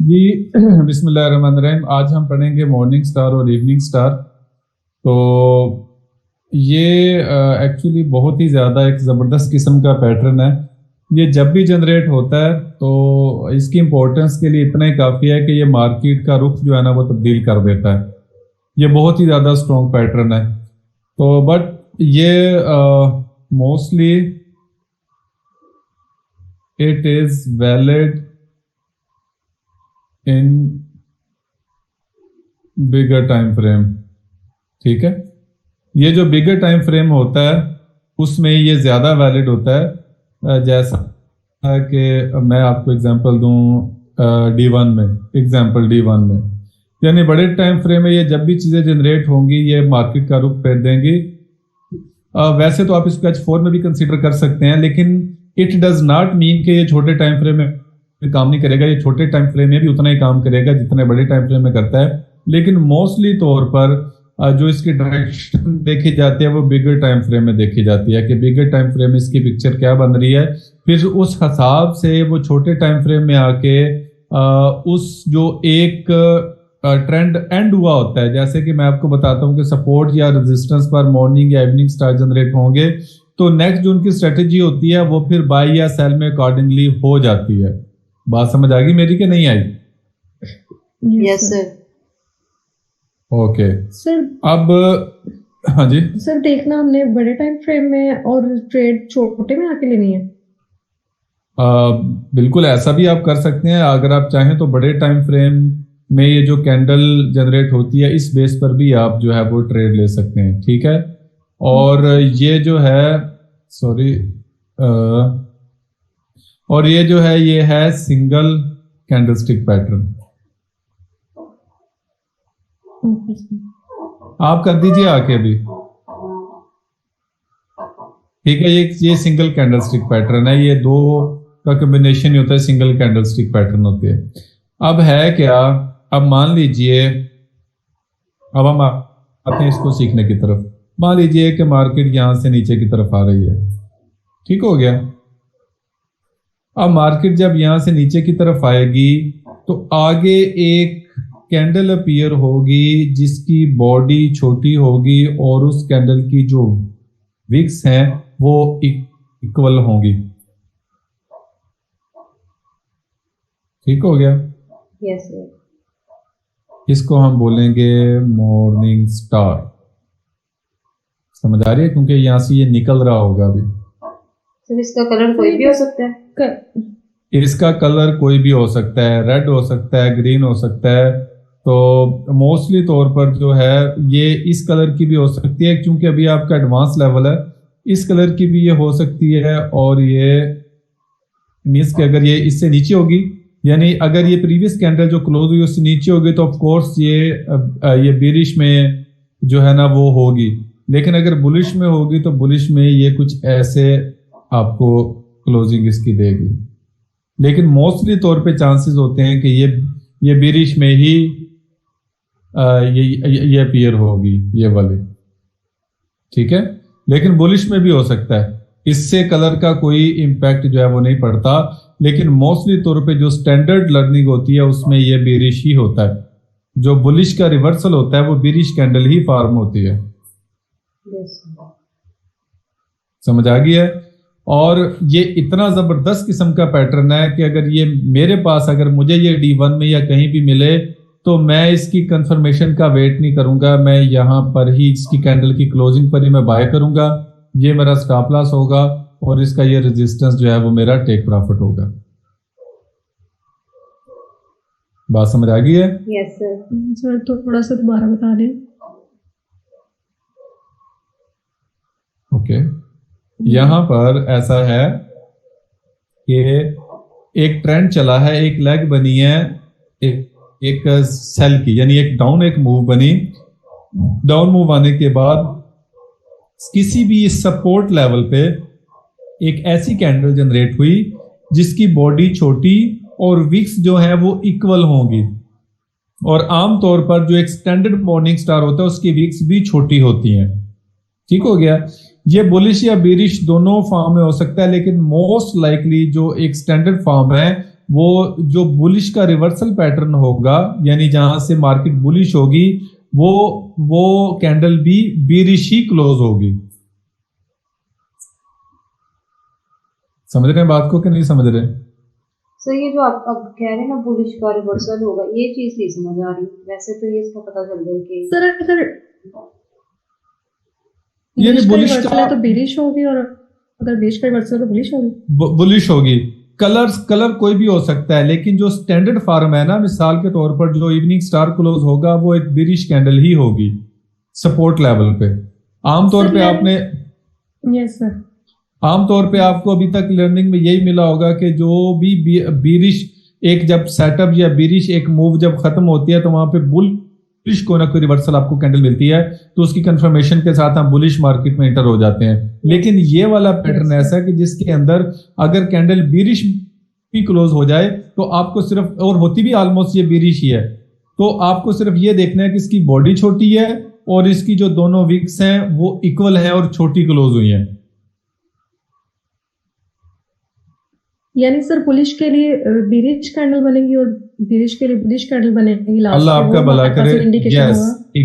जी बिस्मिल्लाहिर्रहमानिर्रहीम। आज हम पढ़ेंगे मॉर्निंग स्टार और इवनिंग स्टार। तो ये एक्चुअली बहुत ही ज़्यादा एक ज़बरदस्त किस्म का पैटर्न है। ये जब भी जनरेट होता है तो इसकी इम्पोर्टेंस के लिए इतना ही काफ़ी है कि ये मार्केट का रुख जो है ना वो तब्दील कर देता है। ये बहुत ही ज़्यादा स्ट्रॉन्ग पैटर्न है। तो बट ये mostly it is valid in bigger time frame. ठीक है, ये जो बिगर टाइम फ्रेम होता है उसमें ये ज़्यादा वैलिड होता है। जैसा कि मैं आपको एग्जांपल दूं, D1 में, एग्जांपल D1 में, यानी बड़े टाइम फ्रेम में ये जब भी चीज़ें जनरेट होंगी ये मार्केट का रुख फेर देंगी। वैसे तो आप इसको H4 में भी कंसीडर कर सकते हैं, लेकिन इट डज नॉट मीन कि ये छोटे टाइम फ्रेम में काम नहीं करेगा। ये छोटे टाइम फ्रेम में भी उतना ही काम करेगा जितने बड़े टाइम फ्रेम में करता है, लेकिन मोस्टली तौर पर जो इसकी डायरेक्शन देखी जाती है वो बिगर टाइम फ्रेम में देखी जाती है कि बिगर टाइम फ्रेम में इसकी पिक्चर क्या बन रही है। फिर उस हिसाब से वो छोटे टाइम फ्रेम में आके उस जो एक ट्रेंड एंड हुआ होता है, जैसे कि मैं आपको बताता हूँ कि सपोर्ट या रेजिस्टेंस पर मॉर्निंग या इवनिंग स्टार जनरेट होंगे तो नेक्स्ट जो उनकी स्ट्रेटेजी होती है वो फिर बाय या सेल में अकॉर्डिंगली हो जाती है। बात समझ आ गई मेरी कि नहीं आई? Yes sir. ओके सर अब हाँ जी। सर देखना हमने बड़े टाइम फ्रेम में और ट्रेड छोटे में आके लेनी है। बिल्कुल ऐसा भी आप कर सकते हैं। अगर आप चाहें तो बड़े टाइम फ्रेम में ये जो कैंडल जनरेट होती है इस बेस पर भी आप जो है वो ट्रेड ले सकते हैं। ठीक है, और ये जो है सॉरी और ये जो है ये है सिंगल कैंडलस्टिक पैटर्न। आप कर दीजिए आके भी। ठीक है, ये सिंगल कैंडलस्टिक पैटर्न है। ये दो का कॉम्बिनेशन ही होता है, सिंगल कैंडलस्टिक पैटर्न होते हैं। अब है क्या, अब मान लीजिए, अब हम आते हैं इसको सीखने की तरफ। मान लीजिए कि मार्केट यहां से नीचे की तरफ आ रही है, ठीक हो गया। अब मार्केट जब यहां से नीचे की तरफ आएगी तो आगे एक कैंडल अपीयर होगी जिसकी बॉडी छोटी होगी और उस कैंडल की जो विक्स हैं वो इक्वल होंगी। ठीक हो गया। Yes sir. इसको हम बोलेंगे मॉर्निंग स्टार। समझ आ रही है? क्योंकि यहां से ये निकल रहा होगा अभी। सर इसका कलर कोई भी हो सकता है। इसका कलर कोई भी हो सकता है, रेड हो सकता है, ग्रीन हो सकता है। तो मोस्टली तौर पर जो है ये इस कलर की भी हो सकती है, क्योंकि अभी आपका एडवांस लेवल है। इस कलर की भी ये हो सकती है, और ये मीन्स कि अगर ये इससे नीचे होगी, यानी अगर ये प्रीवियस कैंडल जो क्लोज हुई उससे नीचे होगी तो ऑफ कोर्स ये बेरिश में जो है ना वो होगी। लेकिन अगर बुलिश में होगी तो बुलिश में ये कुछ ऐसे आपको क्लोजिंग इसकी देगी। लेकिन मोस्टली तौर पे चांसेस होते हैं कि ये बेरिश में ही ये अपीयर होगी, ये वाली। ठीक है, लेकिन बुलिश में भी हो सकता है, इससे कलर का कोई इम्पैक्ट जो है वो नहीं पड़ता। लेकिन मोस्टली तौर पे जो स्टैंडर्ड लर्निंग होती है उसमें ये बेरिश ही होता है। जो बुलिश का रिवर्सल होता है वो बेरिश कैंडल ही फॉर्म होती है। समझ आ गई है? और ये इतना जबरदस्त किस्म का पैटर्न है कि अगर ये मेरे पास, अगर मुझे ये D1 में या कहीं भी मिले तो मैं इसकी कंफर्मेशन का वेट नहीं करूंगा, मैं यहां पर ही इसकी कैंडल की क्लोजिंग पर ही मैं बाय करूंगा। ये मेरा स्टॉप लॉस होगा और इसका ये रेजिस्टेंस जो है वो मेरा टेक प्रॉफिट होगा। बात समझ आ गई है? Yes sir. सर तो थोड़ा सा दोबारा बता दें। ओके, यहां पर ऐसा है कि एक ट्रेंड चला है, एक लेग बनी है, एक सेल की, यानी एक डाउन एक मूव बनी। डाउन मूव आने के बाद किसी भी सपोर्ट लेवल पे एक ऐसी कैंडल जनरेट हुई जिसकी बॉडी छोटी और विक्स जो है वो इक्वल होंगी। और आमतौर पर जो एक स्टैंडर्ड मॉर्निंग स्टार होता है उसकी विक्स भी छोटी होती हैं। ठीक हो गया। ये बुलिश या बेरिश दोनों फॉर्म में हो सकता है, लेकिन मोस्ट लाइकली जो एक स्टैंडर्ड फॉर्म है वो जो बुलिश का रिवर्सल पैटर्न होगा, यानी जहां से मार्केट बुलिश होगी, वो कैंडल भी बीरिश ही क्लोज होगी। समझ रहे हैं बात को कि नहीं समझ रहे? सर ये जो आप अब कह रहे हैं ना बुलिश का रिवर्सल होगा, ये चीज नहीं समझ आ रही। वैसे तो ये इसका पता चल गया कि सर अगर ये बुलिश का बुलिश रिवर्सल का है तो बेरिश होगी, और अगर बेरिश का रिवर्सल है तो बुलिश होगी। बुलिश होगी। कलर कोई भी हो सकता है, लेकिन जो स्टैंडर्ड फॉर्म है ना, मिसाल के तौर पर जो इवनिंग स्टार क्लोज होगा वो एक बिरिश कैंडल ही होगी सपोर्ट लेवल पे। आमतौर सर पे आपने यस सर। आमतौर पे आपको अभी तक लर्निंग में यही मिला होगा कि जो भी बीरिश एक जब सेटअप या बीरिश एक मूव जब खत्म होती है तो वहां पे बुलिश को ना कोई रिवर्सल आपको कैंडल मिलती है, तो उसकी कंफर्मेशन के साथ हम बुलिश मार्केट में एंटर हो जाते हैं। लेकिन ये वाला पैटर्न ऐसा है कि जिसके अंदर अगर कैंडल बीरिश भी क्लोज हो जाए तो आपको सिर्फ, और होती भी ऑलमोस्ट ये बीरिश ही है, तो आपको सिर्फ ये देखना है कि इसकी बॉडी छोटी है और इसकी जो दोनों विक्स हैं वो इक्वल है और छोटी क्लोज हुई है। यानी सर बुलिश के लिए बेरिश कैंडल बनेगी और बेरिश के लिए बुलिश कैंडल बनेगी लास्ट अल्लाह पे, आपका वो भला हमारे पास करे। इंडिकेशन यस होगा।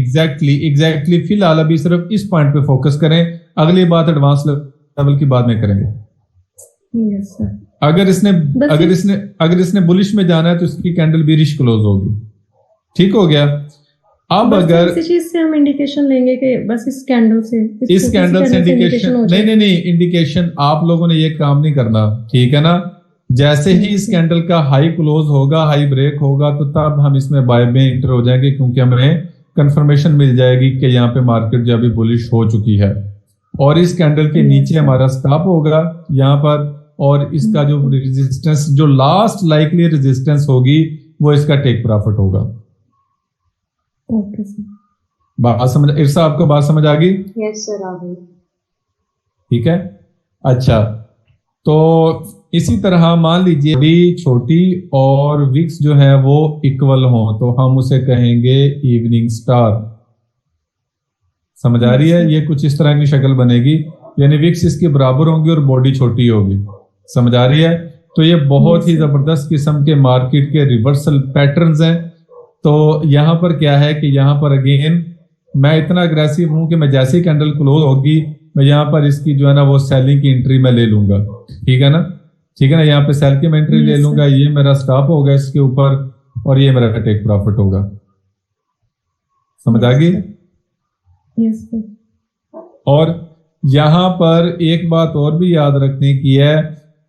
एग्जैक्टली फिलहाल अभी सिर्फ इस पॉइंट पे फोकस करें, अगली बात एडवांस लेवल की बाद में करेंगे। Yes sir. अगर इसने बस अगर इसने बुलिश में जाना है तो इसकी कैंडल बीरिश क्लोज होगी। ठीक हो गया। अब बस अगर इसी चीज से हम इंडिकेशन लेंगे कि बस इस कैंडल से, इस छोटी सी कैंडल से इंडिकेशन, हो नहीं जाए। नहीं इंडिकेशन आप लोगों ने ये काम नहीं करना, ठीक है ना। जैसे ही इस कैंडल का हाई क्लोज होगा, हाई ब्रेक होगा, तो तब हम इसमें बाय में इंटर हो जाएंगे, क्योंकि हमें कंफर्मेशन मिल जाएगी कि यहाँ पे मार्केट जो अभी बुलिश हो चुकी है। और इस कैंडल के नीचे हमारा स्टॉप होगा यहाँ पर, और इसका जो रेजिस्टेंस, जो लास्ट लाइकली रेजिस्टेंस होगी, वो इसका टेक प्रॉफिट होगा। Okay sir. बात समझ, इरसा आपको बात समझ आ गई? यस सर आ गई। ठीक है। अच्छा, तो इसी तरह मान लीजिए भी छोटी और विक्स जो है वो इक्वल हो, तो हम उसे कहेंगे इवनिंग स्टार। समझ आ रही है? ये कुछ इस तरह की शक्ल बनेगी, यानी विक्स इसके बराबर होंगी और बॉडी छोटी होगी। समझ आ रही है? तो ये बहुत ही जबरदस्त किस्म के मार्केट के रिवर्सल पैटर्न्स हैं। तो यहां पर क्या है कि यहां पर अगेन मैं इतना अग्रेसिव हूं कि मैं जैसे ही कैंडल क्लोज होगी, मैं यहाँ पर इसकी जो है ना वो सेलिंग की एंट्री मैं ले लूंगा। ठीक है ना? ठीक है ना? यहाँ पे सेल की मैं एंट्री ले लूंगा, ये मेरा स्टॉप होगा इसके ऊपर, और ये मेरा टेक प्रॉफिट होगा। समझ आ गई? Yes sir. और यहां पर एक बात और भी याद रखने की है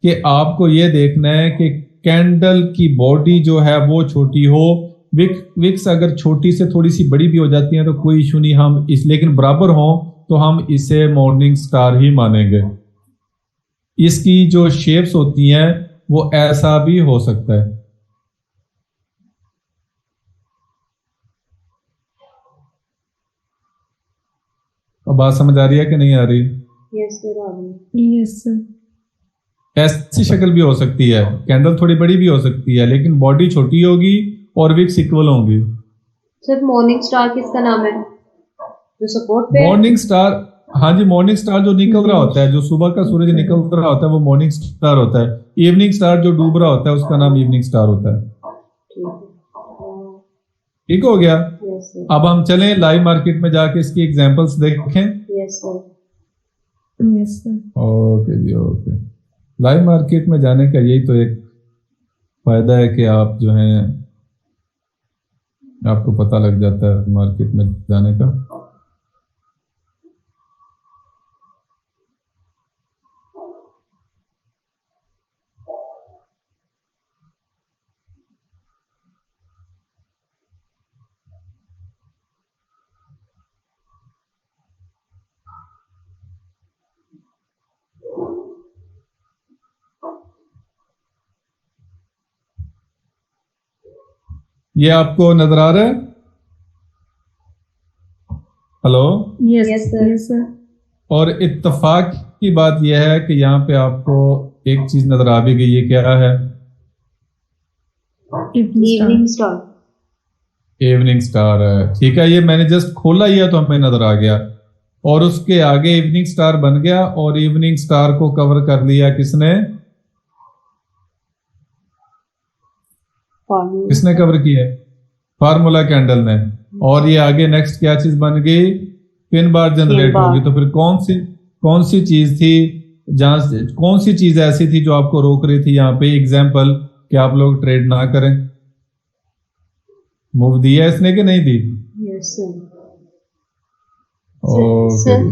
कि आपको ये देखना है कि कैंडल की बॉडी जो है वो छोटी हो। विक्स अगर छोटी से थोड़ी सी बड़ी भी हो जाती है तो कोई इशू नहीं, हम इस लेकिन बराबर हो तो हम इसे मॉर्निंग स्टार ही मानेंगे। इसकी जो शेप्स होती हैं वो ऐसा भी हो सकता है। अब बात समझ आ रही है कि नहीं आ रही? यस सर आ गई। Yes sir. ऐसी शक्ल भी हो सकती है, कैंडल थोड़ी बड़ी भी हो सकती है, लेकिन बॉडी छोटी होगी और विक्स इक्वल होंगी। सर मॉर्निंग स्टार किसका नाम है जो सपोर्ट पे है? मॉर्निंग स्टार, हाँ जी, मॉर्निंग स्टार जो निकल रहा होता है, जो सुबह का सूरज निकल रहा होता है वो मॉर्निंग स्टार होता है। इवनिंग स्टार जो डूब रहा होता है उसका नाम इवनिंग स्टार होता है। ठीक हो गया। Yes sir. अब हम चलें लाइव मार्केट में जाके इसकी एग्जांपल्स देखें। Yes sir. Yes sir. Okay जी, ओके। लाइव मार्केट में जाने का यही तो एक फायदा है कि आप जो है आपको पता लग जाता है मार्केट में जाने का। ये आपको नजर आ रहा है? Hello? Yes Yes, sir. Yes sir. और इत्तेफाक की बात यह है कि यहाँ पे आपको एक चीज नजर आ भी गई, ये क्या है? Evening star. इवनिंग स्टार है। ठीक है, ये मैंने जस्ट खोला ही है तो हमें नजर आ गया, और उसके आगे इवनिंग स्टार बन गया, और इवनिंग स्टार को कवर कर लिया किसने? फार्मूला किसने कवर किया है? फार्मूला कैंडल ने। और ये आगे नेक्स्ट क्या चीज बन गई? पिन बार जनरेट बार। होगी। तो फिर कौन सी चीज थी जहां, कौन सी चीज ऐसी थी जो आपको रोक रही थी यहाँ पे? एग्जाम्पल कि आप लोग ट्रेड ना करें। मूव दिया इसने कि नहीं दी? Yes sir. ओके सर जी।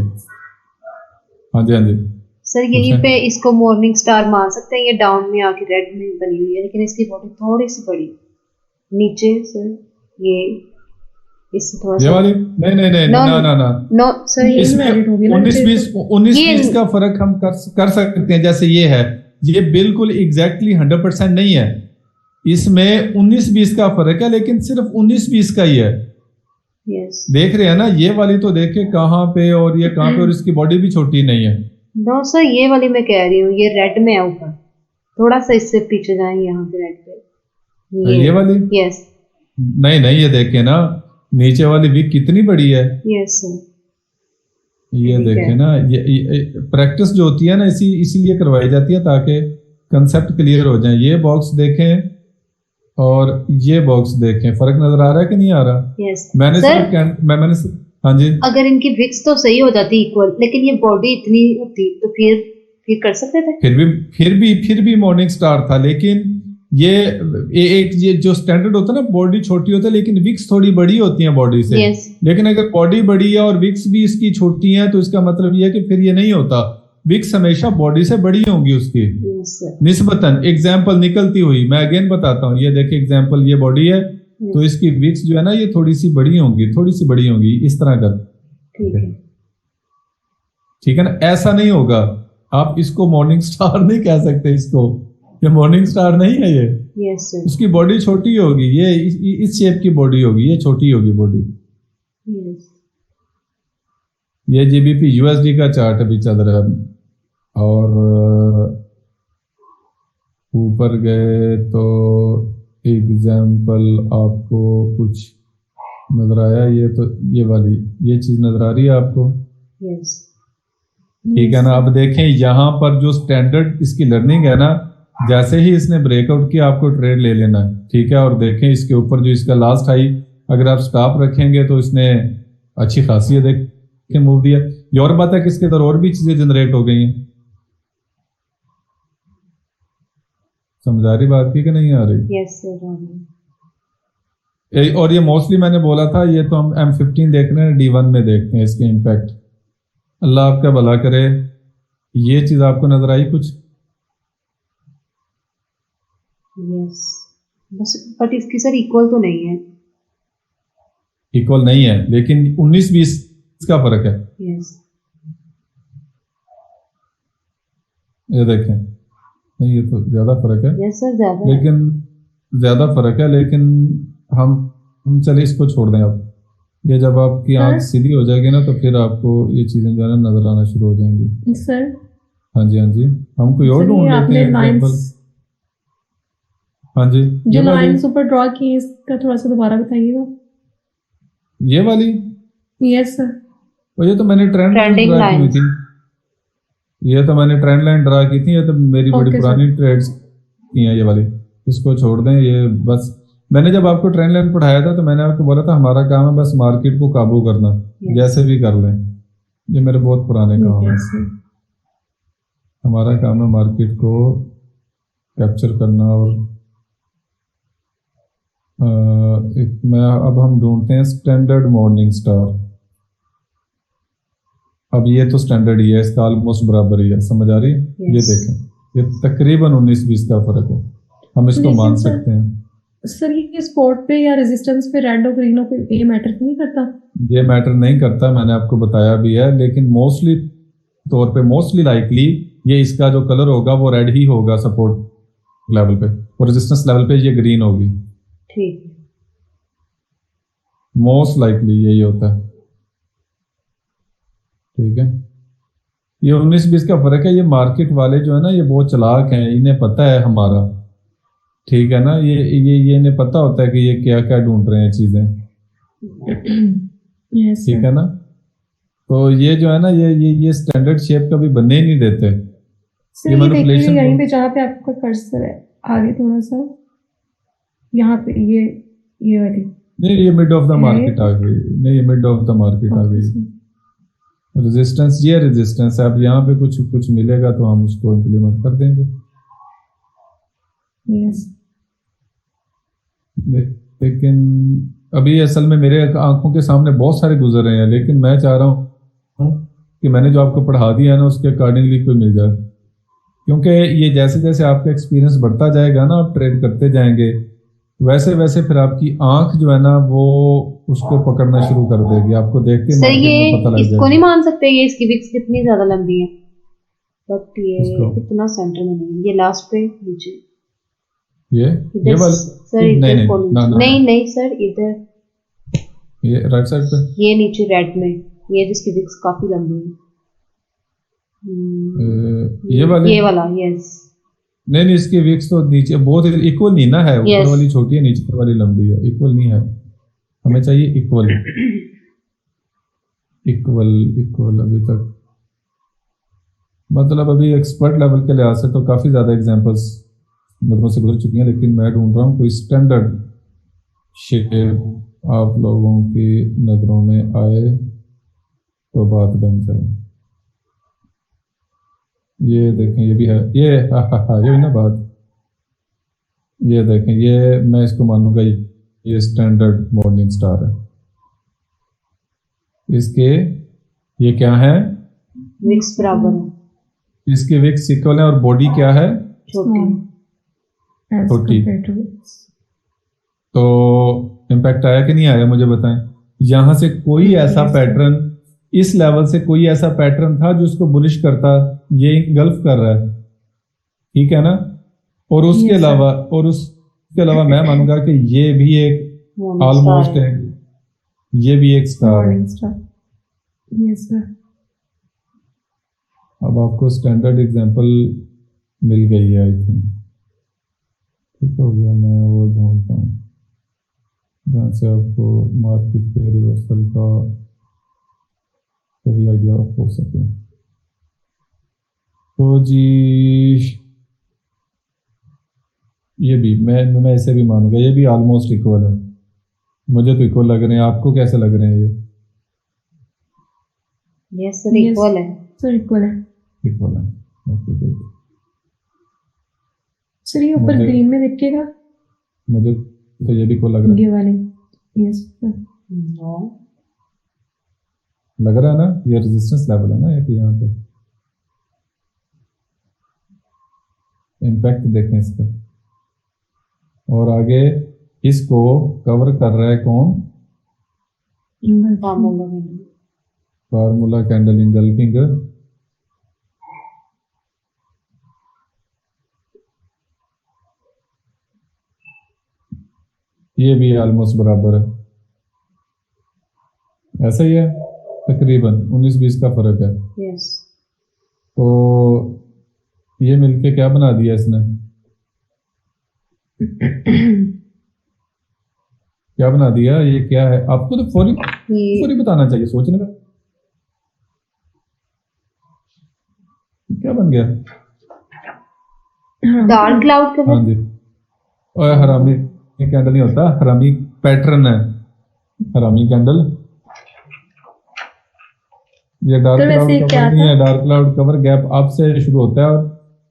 हाँ जी, हाँ जी। सर यहीं पूछें। पे इसको मॉर्निंग स्टार मान सकते हैं, ये डाउन में आके रेड में बनी हुई है लेकिन इसकी बॉडी थोड़ी सी बड़ी नीचे सर, ये इससे थोड़ा ये सा वाली? नहीं नहीं नहीं, नो ना ना ना। नो सर, ये इसमें इनवैलिड होगी ना 19-20 तो। 19-20 का फर्क हम कर सकते हैं। जैसे ये है, ये बिल्कुल एग्जैक्टली 100% नहीं है। इसमें 19-20 का फर्क है, लेकिन सिर्फ 19-20 का ही है। यस देख रहे हैं ना? ये वाली तो देखे कहाँ पे और ये कहाँ पे, और इसकी बॉडी भी छोटी नहीं है। नो सर, ये वाली मैं कह रही हूँ, ये रेड में है ऊपर, थोड़ा सा इससे पीछे जाए यहाँ पे रेड पे ये वाली? यस नहीं नहीं, ये देखे ना, नीचे वाली विक कितनी बड़ी है। Yes sir. ये ठीक है। देखे ना, ये प्रैक्टिस जो होती है ना, इसीलिए करवाई जाती है ताकि कंसेप्ट क्लियर हो जाए। ये बॉक्स देखें और ये बॉक्स देखें, फर्क नजर आ रहा है कि नहीं आ रहा? यस मैंने सर, हाँ जी। अगर इनकी विक्स तो सही हो जाती इक्वल, लेकिन ये बॉडी इतनी होती तो फिर कर सकते थे। फिर भी मॉर्निंग स्टार था, लेकिन ये जो स्टैंडर्ड होता है ना, बॉडी छोटी होती है लेकिन विक्स थोड़ी बड़ी होती है बॉडी से। यस लेकिन अगर बॉडी बड़ी है और विक्स भी इसकी छोटी है, तो इसका मतलब ये है कि फिर ये नहीं होता। विक्स हमेशा बॉडी से बड़ी होंगी उसकी यस सर। निस्बतन। एग्जाम्पल निकलती हुई, मैं अगेन बताता हूँ, ये देखिए एग्जाम्पल, ये बॉडी है तो इसकी विक्स जो है ना, ये थोड़ी सी बड़ी होंगी इस तरह कर। ठीक है। ठीक है ना? ऐसा नहीं होगा। आप इसको मॉर्निंग स्टार नहीं कह सकते, इसको ये मॉर्निंग स्टार नहीं है। ये यस सर। उसकी बॉडी छोटी होगी, ये इस शेप की बॉडी होगी, ये छोटी होगी बॉडी। यस ये जीबीपी यूएसडी का चार्ट अभी चल रहा है। और ऊपर गए तो एग्जाम्पल आपको कुछ नजर आया? ये तो ये चीज नजर आ रही है आपको? यस ठीक है ना? अब देखें यहाँ पर जो स्टैंडर्ड इसकी लर्निंग है ना, जैसे ही इसने ब्रेकआउट किया आपको ट्रेड ले लेना है। ठीक है? और देखें इसके ऊपर जो इसका लास्ट हाई, अगर आप स्टॉप रखेंगे तो इसने अच्छी खासी है देख के मूव दिया। ये और बात है कि इसके अंदर और भी चीजें जनरेट हो गई हैं। समझ आ रही बात की कि नहीं आ रही? Yes sir. और ये मोस्टली मैंने बोला था, ये तो हम M15 देख रहे हैं, D1 में देखते हैं इसके इम्पैक्ट। अल्लाह आपका भला करे। ये चीज आपको नजर आई कुछ? यस बस, बट इसकी सर इक्वल तो नहीं है। इक्वल नहीं है, लेकिन 19-20 का फर्क है। यस ये देखें, नहीं ये तो ज्यादा फर्क है। यस सर, ज्यादा है। लेकिन ज्यादा फर्क है, लेकिन हम चलिए इसको छोड़ दें अब। ये जब आपकी आंख सर? सीधी हो जाएगी ना, तो फिर आपको ये चीजें जो है ना नजर आना शुरू हो जाएंगी। सर हाँ जी, हाँ जी। हम कोई और सर, ढूंढ ये लेते आपने हैं एग्जाम्पल। लाइंस, हाँ जी, जो ये वाली? लाइंस ऊपर ड्रॉ की इसका थोड़ा सा दोबारा बताइएगा। ये वाली? Yes sir. और ये तो मैंने ट्रेंड लाइन ट्रेंडिंग ड्रा की हुई लाइंस। थी। ये तो मैंने ट्रेंड लाइन ड्रा की थी। ये तो मेरी बड़ी ओके सर। पुरानी ट्रेड्स की हैं ये वाली। इसको छोड़ दें। ये बस, मैंने जब आपको ट्रेंड लाइन पढ़ाया था तो मैंने आपको बोला था हमारा काम है बस मार्केट को काबू करना, जैसे भी कर लें। ये मेरे बहुत पुराने काम है। Yes sir. हमारा काम है मार्केट को कैप्चर करना। और अब हम ढूंढते हैं स्टैंडर्ड मॉर्निंग स्टार। अब ये तो स्टैंडर्ड ही है, इसका ऑलमोस्ट बराबर ही है। समझ आ रही है? ये Yes. देखें, ये तकरीबन 19-20 का फर्क है। हम इसको लेकिन मान सर- सकते हैं। सर ये स्पॉट पे या रेजिस्टेंस पे रेड और ग्रीन पे ये मैटर नहीं करता? ये मैटर नहीं करता, मैंने आपको बताया भी है। लेकिन मोस्टली तौर पे, मोस्टली लाइकली ये इसका जो कलर होगा वो रेड ही होगा सपोर्ट लेवल पे, और रेजिस्टेंस लेवल पे ये ग्रीन होगी। ठीक है। मोस्ट लाइकली यही होता है। ठीक है? ये 19-20 का फर्क है। ये मार्केट वाले जो है ना, ये बहुत चालाक हैं, इन्हें पता है हमारा। ठीक है ना? ये इन्हें पता होता है कि ये क्या क्या ढूंढ रहे हैं चीजें। यस ठीक है ना? तो ये जो है ना, ये स्टैंडर्ड शेप कभी बनने ही नहीं देते। सर ये ये देखिए manipulation यहीं को- पे जहाँ पे आपका कर्सर है, आगे थोड़ा सा यहाँ पे ये वाली नहीं, ये मिड ऑफ द मार्केट आ गई, नहीं ये मिड ऑफ द मार्केट आ गई। रेजिस्टेंस, ये रेजिस्टेंस है, अब यहाँ पे कुछ कुछ मिलेगा तो हम उसको इम्प्लीमेंट कर देंगे। यस लेकिन अभी असल में मेरे आंखों के सामने बहुत सारे गुजर रहे हैं, लेकिन मैं चाह रहा हूँ कि मैंने जो आपको पढ़ा दिया है ना उसके अकॉर्डिंगली कोई मिल जाए, क्योंकि ये जैसे जैसे आपका एक्सपीरियंस बढ़ता जाएगा ना, आप ट्रेड करते जाएंगे, वैसे वैसे फिर आपकी आंख जो है ना वो उसको पकड़ना शुरू कर देगी, आपको देख के सर मार्केट ये में पता लग इसको जाएगा। नहीं मान सकते, ये इसकी विक्स कितनी ज्यादा लंबी है, बट ये इसको इतना सेंटर में नहीं, ये लास्ट पे नीचे ये इधर वाली, सर, नहीं इधर नहीं फॉलो, ना ना, नहीं नहीं सर, इधर ये राइट साइड पे, ये नीचे रेड में, ये जिसकी विक्स काफी लंबी है। ये वाली, ये वाला, यस नहीं नहीं, इसकी विक्स तो नीचे बहुत इक्वल नहीं ना है, ऊपर Yes. वाली छोटी है, नीचे वाली लंबी है, इक्वल नहीं है, हमें चाहिए इक्वल, इक्वल इक्वल। अभी तक मतलब अभी एक्सपर्ट लेवल के लिहाज से तो काफी ज्यादा एग्जांपल्स नजरों से गुजर चुकी हैं, लेकिन मैं ढूंढ रहा हूँ कोई स्टैंडर्ड शेप आप लोगों की नजरों में आए तो बात बन जाए। ये देखें, ये भी है, ये ये भी ना बात, ये देखें, ये मैं इसको मानूंगा, ये स्टैंडर्ड मॉर्निंग स्टार है, इसके ये क्या है, विक्स बराबर है, इसके विक्स इक्वल है और बॉडी क्या है, छोटी। as छोटी। compared to this. तो इम्पैक्ट आया कि नहीं आया मुझे बताएं। यहां से कोई ऐसा Yes, sir. पैटर्न, इस लेवल से कोई ऐसा पैटर्न था जो उसको बुलिश करता, ये गल्फ कर रहा है, ठीक है ना, और उसके Yes, sir. अलावा मैं मानूंगा कि ये भी एक Morning ऑलमोस्ट star है। है, ये भी एक स्टार है। Morning star. Yes sir. अब आपको स्टैंडर्ड एग्जांपल मिल गई है, आई थिंक ठीक हो गया। मैं वो ढूंढता हूँ जहाँ से आपको मार्केट के रिवर्सल का सही आइडिया हो सके। तो जी ये भी मैं इसे भी मानूंगा, ये भी ऑलमोस्ट इक्वल है, मुझे तो इक्वल लग रहे हैं, आपको कैसे लग रहे हैं ये? Yes sir, Yes. इक्वल है। सर इक्वल है। इक्वल है, ओके गुड। सर ये ऊपर मुझे- ग्रीन में दिखेगा, मुझे तो ये भी इक्वल लग रहा है, ये वाले। Yes sir. नो, लग रहा है ना, ये रेजिस्टेंस लेवल है ना एक यहाँ पे, इम्पैक्ट देखें इसका, और आगे इसको कवर कर रहा है कौन, फार्मूला में फार्मूला कैंडल इंगल्फिंग, ये भी ऑलमोस्ट बराबर है, ऐसा ही है, तकरीबन 19-20 का फर्क है। यस। तो ये मिलके क्या बना दिया इसने, क्या बना दिया, ये क्या है, आपको तो फौरी ये बताना चाहिए, सोचने का क्या बन गया। डार्क क्लाउड हाँ कलर। जी, और हरामी कैंडल नहीं होता, हरामी पैटर्न है, हरामी कैंडल। ये डार्क तो क्लाउड वैसे कवर क्या नहीं था? है, dark cloud cover gap up से शुरू होता है और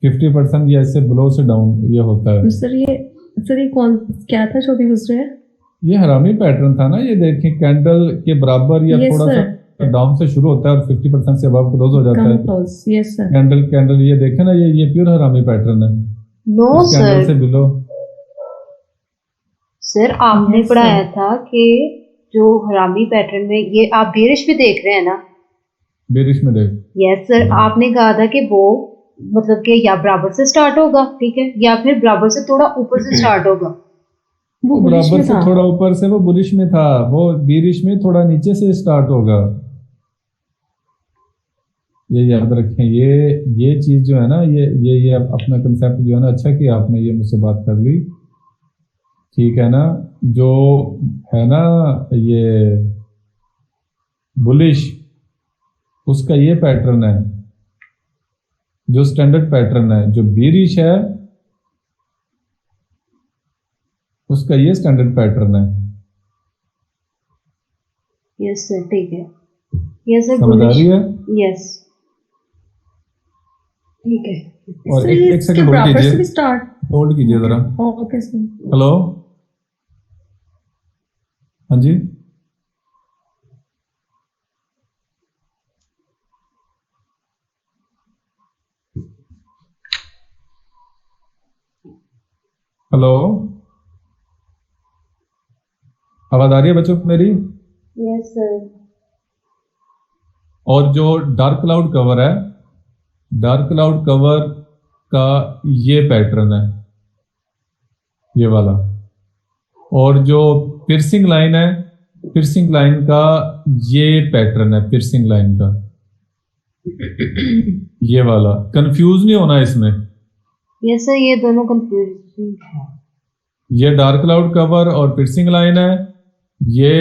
50% ये ऐसे बिलो से डाउन ये होता है। सर ये कौन क्या था जो भी गुजरे है? ये हरामी पैटर्न था ना, ये देखें कैंडल के बराबर या Yes, थोड़ा sir. सा डाउन से शुरू होता है और 50% से अबव क्लोज हो जाता कम है। क्लोज। Yes sir. कैंडल ये देखें ना, ये प्योर हरामी पैटर्न है। नो इस कैंडल से सर, बिलो, सर आपने Yes, पढ़ाया sir. था कि जो हरामी पैटर्न में, ये आप बेरिश भी देख रहे हैं ना? बेरिश में देख, यस सर, आपने कहा था कि वो मतलब कि या बराबर से स्टार्ट होगा, ठीक है, या फिर बराबर से थोड़ा ऊपर से स्टार्ट होगा। वो बराबर बुलिश में से था। थोड़ा ऊपर से वो बुलिश में था, वो बीरिश में थोड़ा नीचे से स्टार्ट होगा, ये याद रखें। ये चीज जो है ना, ये अपना कंसेप्ट जो है ना, अच्छा कि आपने ये मुझसे बात कर ली, ठीक है ना। जो है ना ये बुलिश, उसका ये पैटर्न है जो स्टैंडर्ड पैटर्न है। जो बीरिश है उसका ये स्टैंडर्ड पैटर्न है। यस सर, ठीक है। यस सर, समझ आ रही है? यस, ठीक है। और सर एक ये एक इसके सेकंड होल्ड बराबर से कीजिए, भी स्टार्ट। होल्ड कीजिए जरा। Okay sir. हेलो, हाँ जी, हेलो, आवाज आ रही है बच्चों को मेरी? Yes sir. और जो डार्क क्लाउड कवर है, डार्क क्लाउड कवर का ये पैटर्न है, ये वाला। और जो पिर्सिंग लाइन है, पिर्सिंग लाइन का ये पैटर्न है, पिर्सिंग लाइन का ये वाला। कंफ्यूज नहीं होना इसमें। यस सर, ये दोनों कंफ्यूजिंग है। ये डार्क क्लाउड कवर और पिर्सिंग लाइन है, ये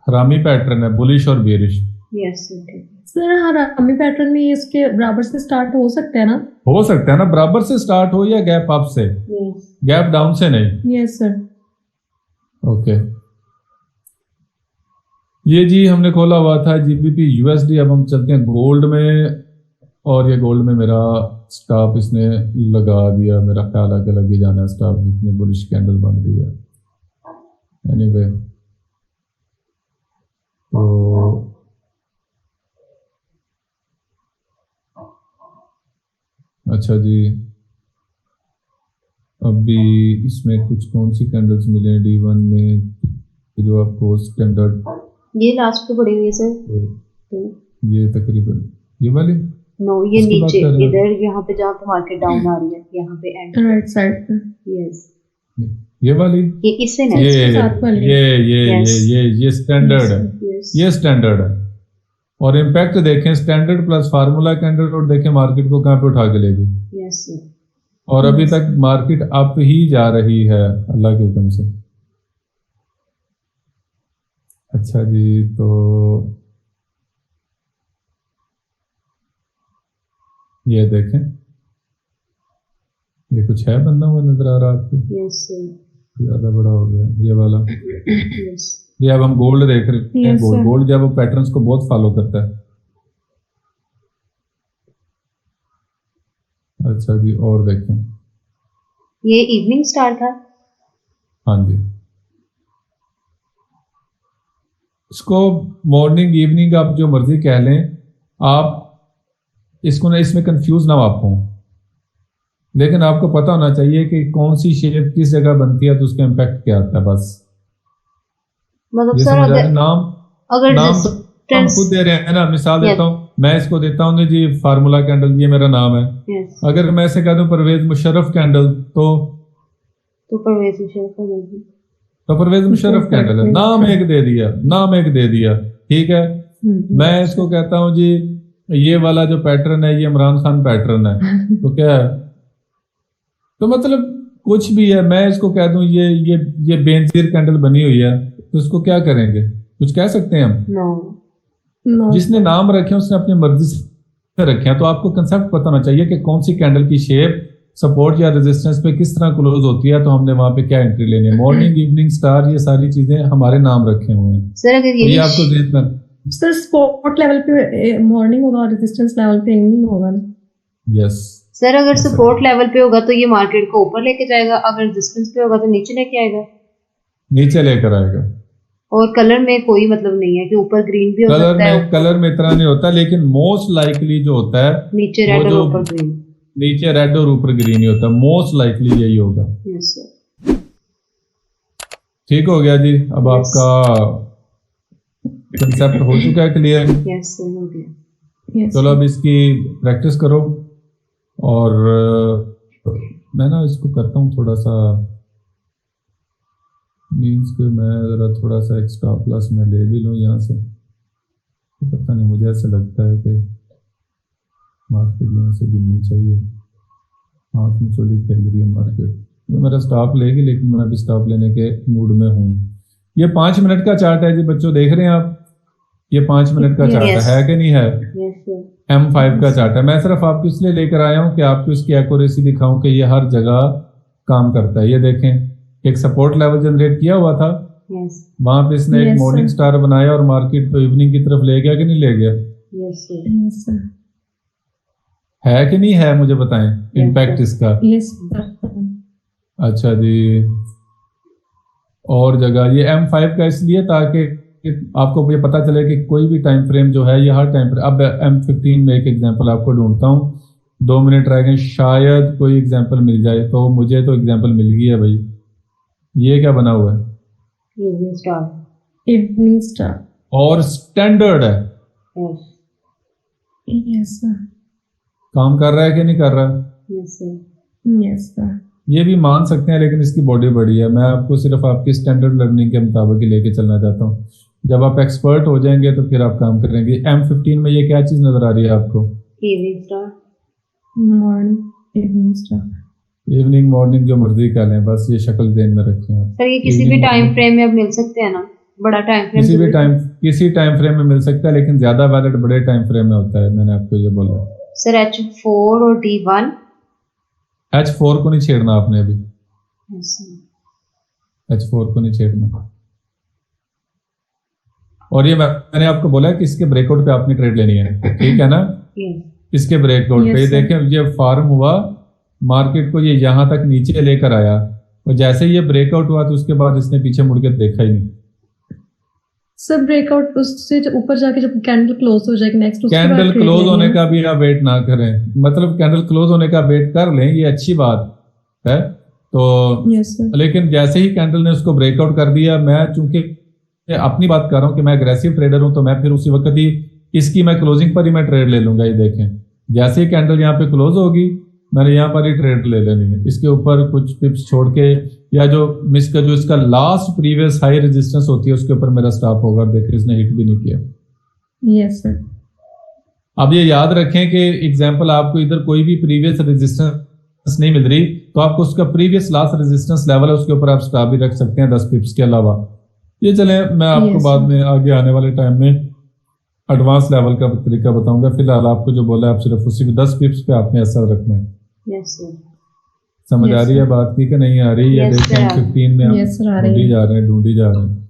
हरामी पैटर्न है, बुलिश और बेरिश। यस सर, ठीक है। सर हरामी पैटर्न में इसके बराबर से स्टार्ट हो सकता है ना? हो सकता है ना, बराबर से स्टार्ट हो या गैप अप से, यस, गैप डाउन से नहीं। Yes sir. ओके, ये जी हमने खोला हुआ था जीबीपी यूएसडी। अब हम चलते हैं गोल्ड में, और ये गोल्ड में मेरा स्टॉप इसने लगा दिया, मेरा ख्याल है कि लग ही जाना है स्टॉप, जितनी बुलिश कैंडल बन रही है। एनीवे, तो अच्छा जी, अभी इसमें कुछ कौन सी कैंडल्स मिले हैं D1 में जो आपको स्टैंडर्ड? ये लास्ट पे पड़ी हुई है सर। तो ये तकरीबन ये वाली। नो, ये किसकी बात नीचे कर रहे हैं? इधर, यहाँ पे जहाँ पे मार्केट डाउन आ रही है, यहाँ पे एंड। राइट साइड पे। यस, ये वाली, ये इससे ये नेक्स्ट। इसके साथ वाली। ये Yes. ये स्टैंडर्ड है, यस, ये स्टैंडर्ड है। और इम्पैक्ट देखें, स्टैंडर्ड प्लस फार्मूला कैंडल, और देखें मार्केट को कहाँ पे उठा के लेगी। Yes sir. और अभी तक मार्केट अप ही जा रही है अल्लाह के हुक्म से। अच्छा जी, तो ये देखें, ये कुछ है बंदा हुआ नजर आ रहा है आपको? Yes sir. ज्यादा बड़ा हो गया ये वाला। यस, ये अब हम गोल्ड देख रहे हैं। Yes, gold sir. गोल्ड जब वो पैटर्न्स को बहुत फॉलो करता है। अच्छा जी, और देखें, ये इवनिंग स्टार था। हाँ जी, इसको मॉर्निंग इवनिंग आप जो मर्जी कह लें, आप इसको ना, इसमें कंफ्यूज ना आप हों, लेकिन आपको पता होना चाहिए कि कौन सी शेप किस जगह बनती है, तो उसका इम्पैक्ट क्या आता है, बस मतलब ये सर, समझ आ रहा है। अगर नाम अगर नाम तो हम डिस्टेंस। खुद दे रहे हैं ना। मिसाल Yes. देता हूँ, मैं इसको देता हूँ जी फार्मूला कैंडल, ये मेरा नाम है। यस, अगर मैं ऐसे कह दूं परवेज मुशर्रफ कैंडल, तो परवेज मुशर्रफ हो जाएगी। तो परवेज मुशर्रफ कैंडल है, नाम एक दे दिया, नाम एक दे दिया, ठीक है। मैं इसको कहता हूं जी, ये वाला जो पैटर्न है, ये इमरान खान पैटर्न है, तो क्या है, तो मतलब कुछ भी है। मैं इसको कह दूं ये बेनजीर कैंडल बनी हुई है, तो इसको क्या करेंगे? कुछ कह सकते हैं हम? No, no. जिसने नाम रखे हैं उसने अपनी मर्जी से रखे हैं। तो आपको कंसेप्ट पता होना चाहिए कि कौन सी कैंडल की शेप सपोर्ट या रेजिस्टेंस पे किस तरह क्लोज होती है, तो हमने वहां पे क्या एंट्री लेनी है। मॉर्निंग, इवनिंग, स्टार, ये सारी चीजें हमारे नाम रखे हुए हैं। सर अगर तो ये ये आपको ध्यान में, सर स्पॉट लेवल पे मॉर्निंग होगा और रेजिस्टेंस लेवल पे इवनिंग होगा ना? यस, सर अगर सपोर्ट लेवल पे होगा तो ये मार्केट को ऊपर लेके जाएगा, अगर रेजिस्टेंस पे होगा तो नीचे लेके आएगा। नीचे लेकर आएगा। और कलर में कोई मतलब नहीं है कि ऊपर ग्रीन भी हो सकता है, कलर में इतना नहीं होता, लेकिन मोस्ट लाइकली जो होता है नीचे वो रेड और जो ऊपर ग्रीन। नीचे रेड और ऊपर ग्रीन ही होता है, मोस्ट लाइकली यही होगा। Yes sir. ठीक हो गया जी, अब Yes. आपका कंसेप्ट हो चुका है क्लियर? यस सर, हो गया। Yes. चलो अब इसकी प्रैक्टिस करो। और मैं ना इसको करता हूँ थोड़ा सा, मीन्स कि मैं ज़रा थोड़ा सा एक्स्ट्रा प्लस में ले भी लूँ यहाँ से। तो पता नहीं, मुझे ऐसा लगता है कि मार्केट यहाँ से गिरनी चाहिए। हाथ में चोली खेल रही है मार्केट। ये मेरा स्टॉप लेगी, लेकिन मैं अभी स्टॉप लेने के मूड में हूँ। ये 5 मिनट का चार्ट है जी बच्चों, देख रहे हैं आप? ये 5 मिनट का चार्ट Yes. है कि नहीं है? Yes sir. M5 का चार्ट है। मैं सिर्फ आपको इसलिए लेकर आया हूं कि आपको इसकी एक्यूरेसी दिखाऊं कि ये हर जगह काम करता है। ये देखें, एक सपोर्ट लेवल जनरेट किया हुआ था, यस वहां पे इसने एक Yes, मॉर्निंग sir. स्टार बनाया और मार्केट को इवनिंग की तरफ ले गया कि नहीं ले गया? Yes sir Yes, sir. है कि नहीं है, मुझे बताएं इम्पैक्ट sir. इसका। Yes, sir. अच्छा जी, और जगह ये M5 का इसलिए ताकि आपको ये पता चले कि कोई भी टाइम फ्रेम जो है ये हर टाइम फ्रेम। अब M15 में एक एग्जांपल आपको ढूंढता हूँ, 2 मिनट रह गए, शायद कोई एग्जांपल मिल जाए। तो मुझे तो एग्जांपल मिल गई है भाई, ये क्या बना हुआ है इवनिंग स्टार Evening star. और स्टैंडर्ड है, यस Yes, sir. काम कर रहा है कि नहीं कर रहा है? Yes sir Yes, sir. ये भी मान सकते हैं, लेकिन इसकी बॉडी बड़ी है। मैं आपको सिर्फ आपकी स्टैंडर्ड लर्निंग के मुताबिक ही लेके चलना चाहता हूँ। जब आप एक्सपर्ट हो जाएंगे तो फिर आप काम करेंगे। M15 में ये क्या चीज नजर आ रही है आपको? Evening star Morning. Evening star. Evening morning जो मर्जी कर लें, बस ये शक्ल ध्यान में रखें आप। सर ये किसी भी Evening, टाइम morning, फ्रेम में अब मिल सकते हैं ना, बड़ा टाइम फ्रेम किसी टाइम फ्रेम में मिल सकता है, लेकिन ज्यादा वैलिड बड़े टाइम फ्रेम में होता है। मैंने आपको ये बोला। सर H4 और D1 H4 को नहीं छेड़ना आपने अभी, यस सर H4 को नहीं छेड़ना। और ये मैंने आपको बोला है कि इसके ब्रेकआउट पे आपने ट्रेड लेनी है, ठीक है ना? यस इसके ब्रेकआउट Yes, पे sir. देखें, ये फार्म हुआ, मार्केट को ये यहां तक नीचे लेकर आया, और जैसे ही ये ब्रेकआउट हुआ तो उसके बाद इसने पीछे मुड़ के देखा ही नहीं। सर ब्रेकआउट उससे जब ऊपर जाके जब कैंडल क्लोज हो जाएगी नेक्स्ट उसके बाद कैंडल trade क्लोज लेनी होने है। का भी आप वेट ना करें, मतलब कैंडल क्लोज होने का वेट कर लें, ये अच्छी बात है। तो Yes, sir. लेकिन जैसे ही कैंडल ने उसको ब्रेकआउट कर दिया, मैं चूंकि अपनी बात कर रहा हूँ कि मैं एग्रेसिव ट्रेडर हूं, तो मैं फिर उसी वक्त ही इसकी मैं क्लोजिंग पर ही मैं ट्रेड ले लूंगा। ये देखें, जैसे ही कैंडल यहाँ पे क्लोज होगी मैंने यहाँ पर ही ट्रेड ले लेनी है। इसके ऊपर कुछ पिप्स छोड़ के, या जो मिस का जो इसका लास्ट प्रीवियस हाई रेजिस्टेंस होती है उसके ऊपर मेरा स्टॉप होगा। देखिए इसने हिट भी नहीं किया। Yes, sir. अब ये याद रखें कि एग्जांपल आपको इधर कोई भी प्रीवियस रेजिस्टेंस नहीं मिल रही, तो आपको उसका प्रीवियस लास्ट रेजिस्टेंस लेवल है उसके ऊपर आप स्टॉप भी रख सकते हैं 10 पिप्स के अलावा। ये चले, मैं आपको Yes, बाद sir. में आगे आने वाले टाइम में एडवांस लेवल का तरीका बताऊंगा। फिलहाल आपको जो बोला है आप सिर्फ उसी 10 पिप्स पे आपने असर रखना है। यस सर समझ Yes, आ रही है sir. बात की कि नहीं आ रही है? Yes, देखें sir. 15 में हम Yes, sir, आ रही ढूंढी है। जा रहे हैं।